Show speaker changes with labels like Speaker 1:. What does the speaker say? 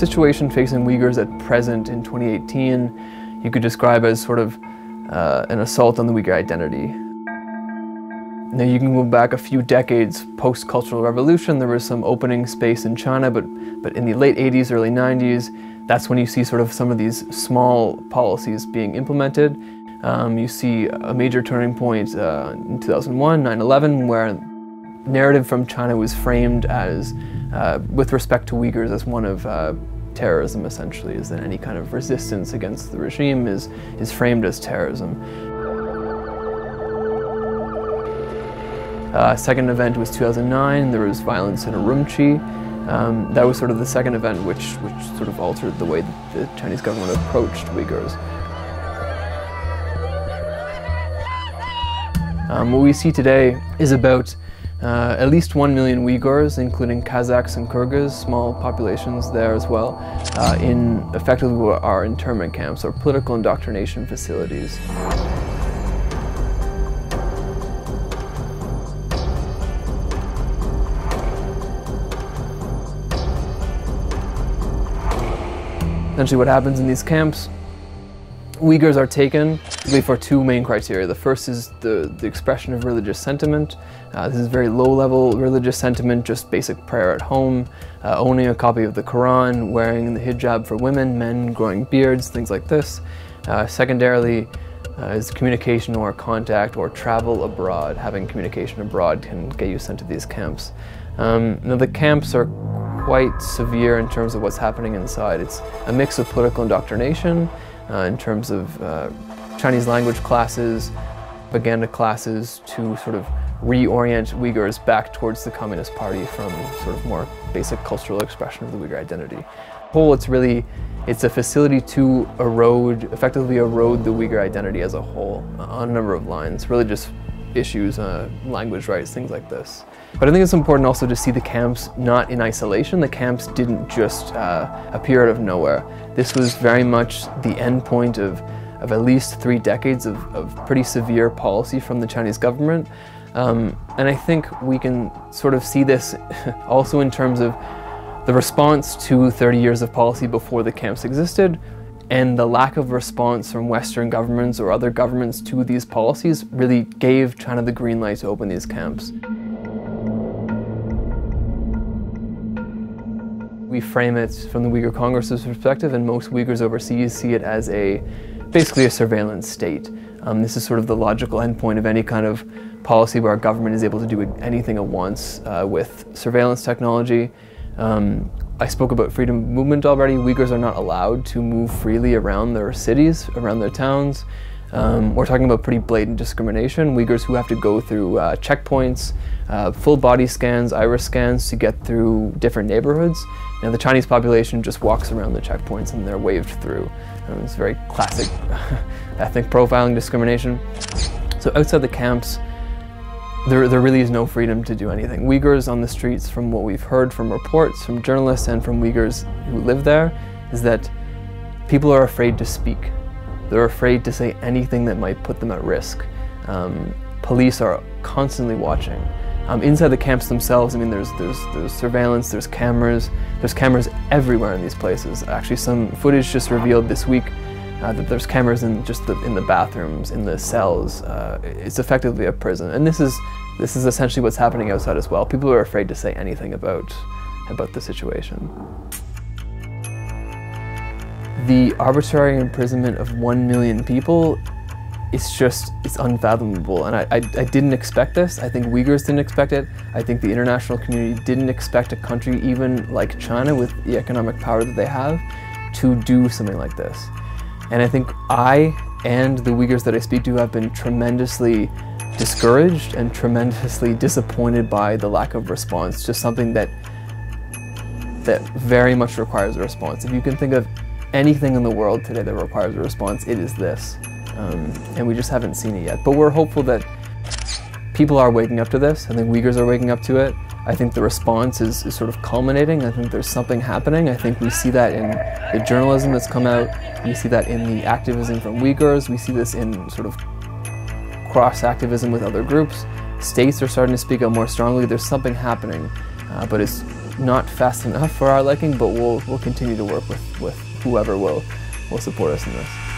Speaker 1: situation facing Uyghurs at present in 2018 you could describe as sort of an assault on the Uyghur identity. Now you can go back a few decades post-Cultural Revolution. There was some opening space in China, but in the late 80s, early 90s, that's when you see sort of some of these small policies being implemented. You see a major turning point in 2001, 9/11, where narrative from China was framed as, with respect to Uyghurs, as one of terrorism, essentially, is that any kind of resistance against the regime is framed as terrorism. Second event was 2009, there was violence in Urumqi. That was sort of the second event which sort of altered the way that the Chinese government approached Uyghurs. What we see today is about at least 1 million Uyghurs, including Kazakhs and Kyrgyz, small populations there as well, in effectively what are internment camps or political indoctrination facilities. Essentially what happens in these camps, Uyghurs are taken for two main criteria. The first is the expression of religious sentiment. This is very low-level religious sentiment, just basic prayer at home, owning a copy of the Quran, wearing the hijab for women, men growing beards, things like this. Secondarily is communication or contact or travel abroad. Having communication abroad can get you sent to these camps. Now the camps are quite severe in terms of what's happening inside. It's a mix of political indoctrination in terms of Chinese language classes, propaganda classes to sort of reorient Uyghurs back towards the Communist Party from sort of more basic cultural expression of the Uyghur identity. Whole, it's a facility to effectively erode the Uyghur identity as a whole on a number of lines, religious issues, language rights, things like this. But I think it's important also to see the camps not in isolation. The camps didn't just appear out of nowhere. This was very much the end point of at least 3 decades of pretty severe policy from the Chinese government. And I think we can sort of see this also in terms of the response to 30 years of policy before the camps existed, and the lack of response from Western governments or other governments to these policies really gave China the green light to open these camps. We frame it from the Uyghur Congress's perspective, and most Uyghurs overseas see it as basically a surveillance state. This is sort of the logical endpoint of any kind of policy where a government is able to do anything it wants with surveillance technology. I spoke about freedom of movement already. Uyghurs are not allowed to move freely around their cities, around their towns. We're talking about pretty blatant discrimination. Uyghurs who have to go through checkpoints, full body scans, iris scans to get through different neighborhoods. Now the Chinese population just walks around the checkpoints and they're waved through. It's very classic ethnic profiling discrimination. So outside the camps, there really is no freedom to do anything. Uyghurs on the streets, from what we've heard from reports, from journalists and from Uyghurs who live there, is that people are afraid to speak. They're afraid to say anything that might put them at risk. Police are constantly watching. Inside the camps themselves, I mean, there's surveillance, there's cameras everywhere in these places. Actually, some footage just revealed this week that there's cameras in the bathrooms, in the cells. It's effectively a prison, and this is essentially what's happening outside as well. People are afraid to say anything about the situation. The arbitrary imprisonment of 1 million people, it's unfathomable, and I didn't expect this. I think Uyghurs didn't expect it. I think the international community didn't expect a country even like China, with the economic power that they have, to do something like this. And I think I and the Uyghurs that I speak to have been tremendously discouraged and tremendously disappointed by the lack of response to something that very much requires a response. If you can think of anything in the world today that requires a response, it is this. And we just haven't seen it yet. But we're hopeful that people are waking up to this. I think Uyghurs are waking up to it. I think the response is sort of culminating. I think there's something happening. I think we see that in the journalism that's come out. We see that in the activism from Uyghurs. We see this in sort of cross-activism with other groups. States are starting to speak out more strongly. There's something happening, but it's not fast enough for our liking, but we'll continue to work with whoever will support us in this.